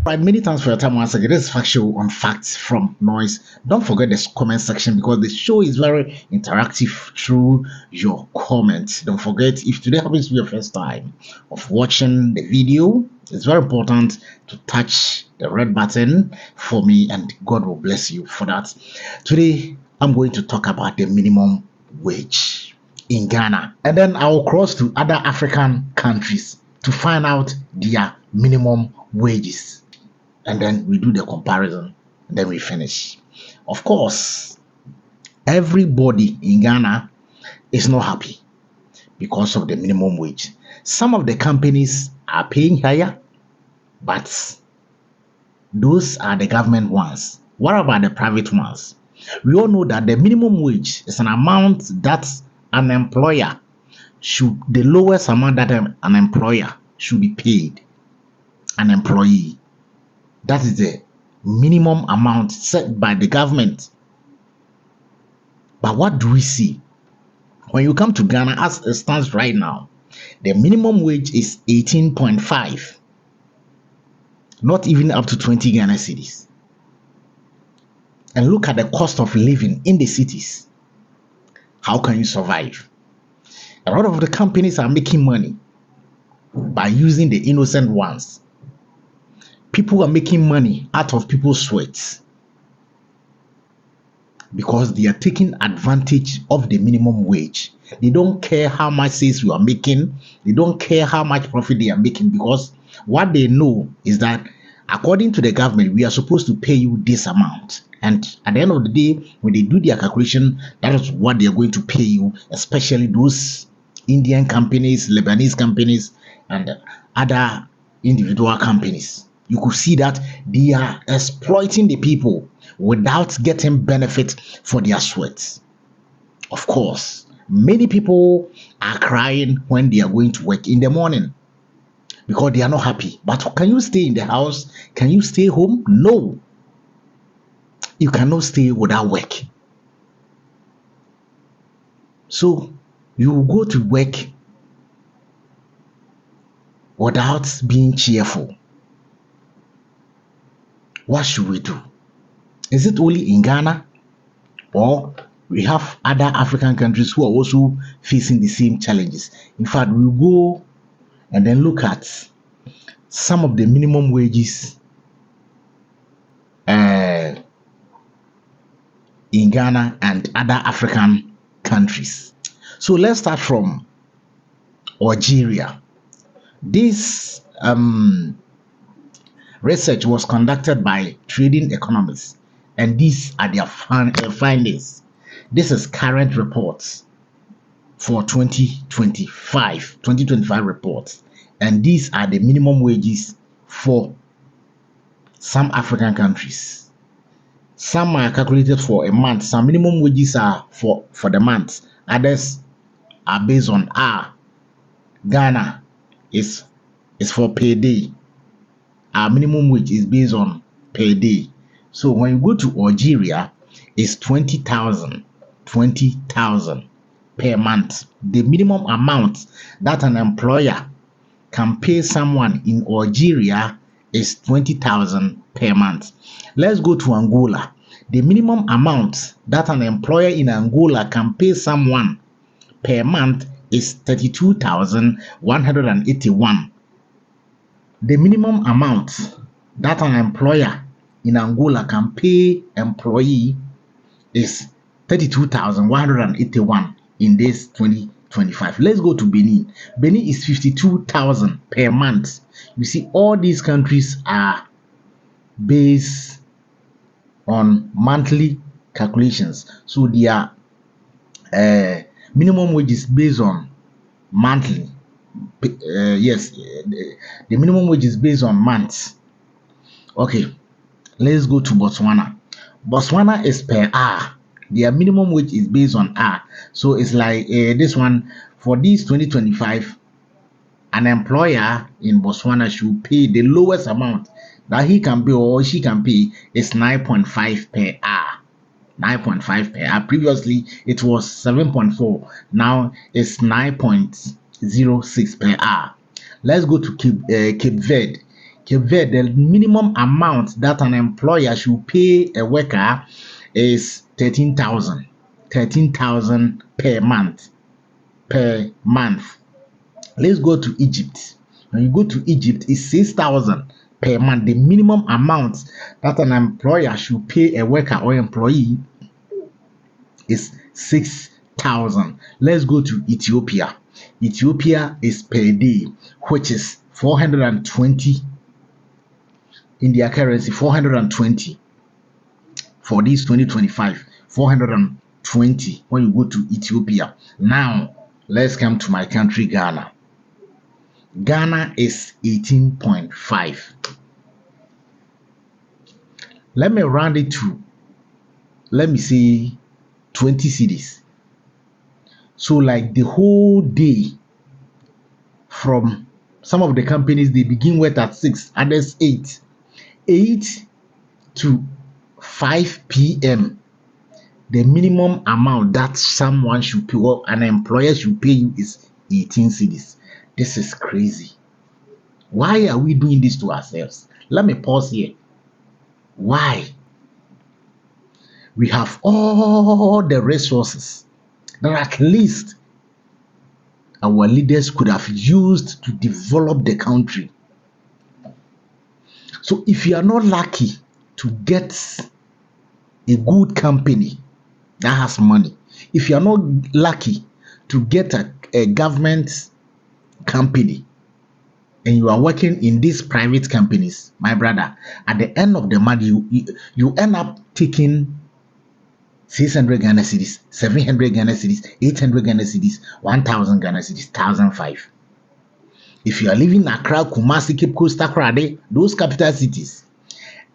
Right, many thanks for your time once again. This is Fact Show on Facts from Noise. Don't forget the comment section because the show is very interactive through your comments. Don't forget, if today happens to be your first time of watching the video, it's very important to touch the red button for me, and God will bless you for that. Today, I'm going to talk about the minimum wage in Ghana, and then I'll cross to other African countries to find out their minimum wages, and then we do the comparison, and then we finish. Of course, everybody in Ghana is not happy because of the minimum wage. Some of the companies are paying higher, but those are the government ones. What about the private ones? We all know that the minimum wage is an amount that an employer should, the lowest amount that an employer should be paid an employee. That is the minimum amount set by the government. But what do we see? When you come to Ghana, as it stands right now, the minimum wage is 18.5, not even up to 20 Ghana cedis. And look at the cost of living in the cities. How can you survive? A lot of the companies are making money by using the innocent ones. People are making money out of people's sweats because they are taking advantage of the minimum wage. They don't care how much sales you are making. They don't care how much profit they are making, because what they know is that according to the government, we are supposed to pay you this amount. And at the end of the day, when they do their calculation, that is what they are going to pay you, especially those Indian companies, Lebanese companies, and other individual companies. You could see that they are exploiting the people without getting benefit for their sweat. Of course, many people are crying when they are going to work in the morning because they are not happy. But can you stay in the house? Can you stay home? No. You cannot stay without work. So you will go to work without being cheerful. What should we do? Is it only in Ghana, or we have other African countries who are also facing the same challenges? In fact, we'll go and then look at some of the minimum wages in Ghana and other African countries. So let's start from Algeria. This research was conducted by trading economists, and these are their findings. This is current reports for 2025 reports, and these are the minimum wages for some African countries. Some are calculated for a month. Some minimum wages are for the month. Others are based on hour. Ghana is for per day. Our minimum wage is based on per day. So when you go to Algeria, it's 20,000 per month. The minimum amount that an employer can pay someone in Algeria is 20,000 per month. Let's go to Angola. The minimum amount that an employer in Angola can pay someone per month is 32,181. The minimum amount that an employer in Angola can pay employee is 32,181 in this 2025. Let's go to Benin. Benin is 52,000 per month. You see, all these countries are based on monthly calculations. So their minimum wage is based on monthly. Yes, the minimum wage is based on months. Okay, let's go to Botswana. Botswana is per hour. Their minimum wage is based on hour. So it's like this one for this 2025. An employer in Botswana should pay the lowest amount that he can pay or she can pay is 9.5 per hour. 9.5 per hour. Previously, it was 7.4. Now it's 9.06 per hour. Let's go to Cape Verde. Cape Verde, the minimum amount that an employer should pay a worker is 13,000. 13,000 per month. Per month. Let's go to Egypt. When you go to Egypt, it's 6,000 per month. The minimum amount that an employer should pay a worker or employee is 6,000. Let's go to Ethiopia. Ethiopia is per day, which is 420 in their currency, 420 for this 2025, 420 when you go to Ethiopia. Now, let's come to my country, Ghana. Ghana is 18.5. Let me round it to, let me say, 20 cedis. So like the whole day, from some of the companies, they begin work at 6, others 8. 8 to 5 p.m. The minimum amount that someone should pay or an employer should pay you is 18 cedis. This is crazy. Why are we doing this to ourselves? Let me pause here. Why? We have all the resources that at least our leaders could have used to develop the country. So if you are not lucky to get a good company that has money, if you are not lucky to get a government company and you are working in these private companies, my brother, at the end of the month, you end up taking 600 Ghana cedis, 700 Ghana cedis, 800 Ghana cedis, 1,000 Ghana cedis, 1,005. If you are living in Accra, Kumasi, Cape Coast, Takoradi, those capital cities,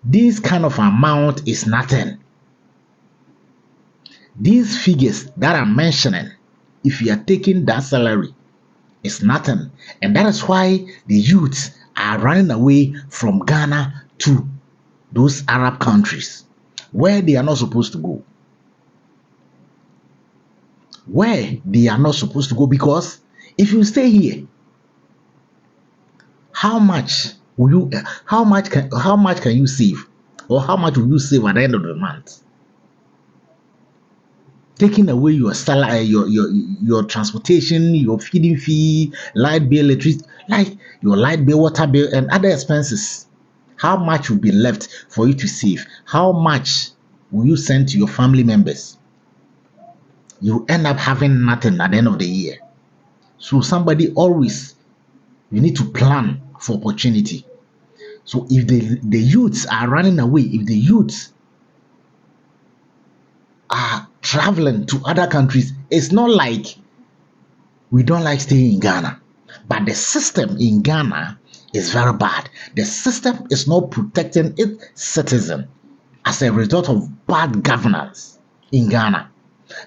this kind of amount is nothing. These figures that I'm mentioning, if you are taking that salary, it's nothing. And that is why the youths are running away from Ghana to those Arab countries where they are not supposed to go. Where they are not supposed to go, because if you stay here, how much can you save, or how much will you save at the end of the month? Taking away your salary, your transportation, your feeding fee, light bill, electricity, like your light bill, water bill, and other expenses. How much will be left for you to save? How much will you send to your family members? You end up having nothing at the end of the year. So somebody always, you need to plan for opportunity. So if the youths are running away, if the youths are traveling to other countries, it's not like we don't like staying in Ghana, but the system in Ghana is very bad. The system is not protecting its citizen as a result of bad governance in Ghana.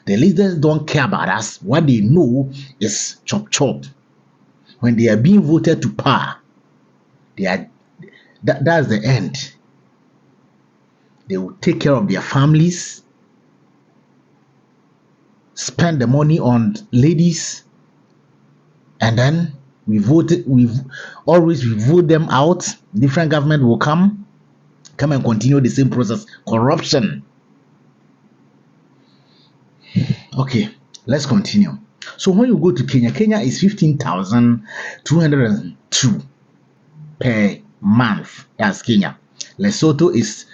The leaders don't care about us. What they know is chop chop. When they are being voted to power, that's the end. They will take care of their families, spend the money on ladies, and then we vote them out. Different government will come and continue the same process. Corruption. Okay, let's continue. So when you go to Kenya is 15,202 per month. That's Kenya. Lesotho is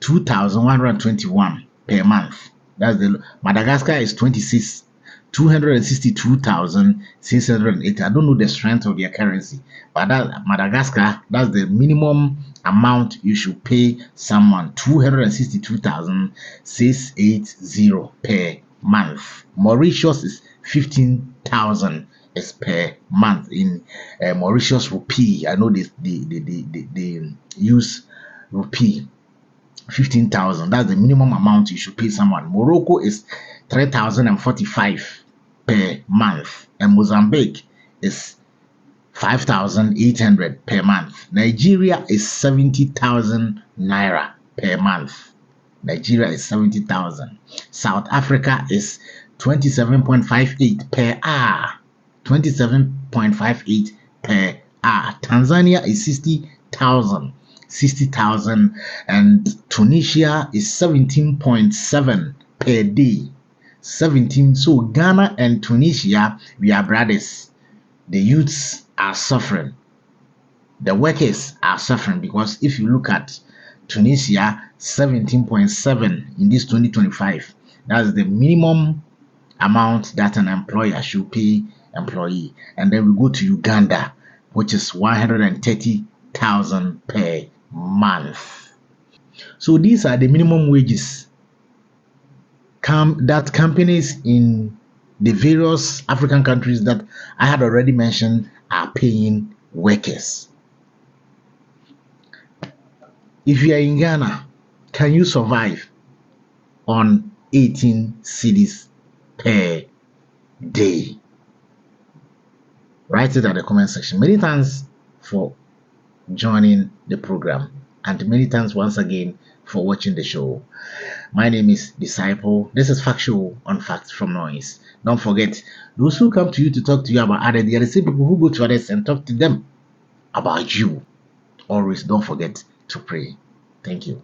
2,121 per month. That's the Madagascar is 262,608. I don't know the strength of their currency, but that Madagascar, that's the minimum amount you should pay someone, 262,680 per month. Mauritius is 15,000 is per month in Mauritius rupee. I know they use rupee. 15,000. That's the minimum amount you should pay someone. Morocco is 3,045 per month, and Mozambique is 5,800 per month. Nigeria is 70,000 naira per month. Nigeria is 70,000. South Africa is 27.58 per hour. 27.58 per Tanzania is 60,000. 60,000, and Tunisia is 17.7 per day. 17. So Ghana and Tunisia, we are brothers. The youths are suffering. The workers are suffering, because if you look at Tunisia, 17.7 in this 2025, that's the minimum amount that an employer should pay employee. And then we go to Uganda, which is 130,000 per month. So these are the minimum wages that companies in the various African countries that I had already mentioned are paying workers. If you are in Ghana, can you survive on 18 cedis per day? Write it at the comment section. Many thanks for joining the program, and many thanks once again for watching the show. My name is Disciple. This is Factual on Facts from Noise. Don't forget, those who come to you to talk to you about others, they are the same people who go to others and talk to them about you. Always don't forget to pray. Thank you.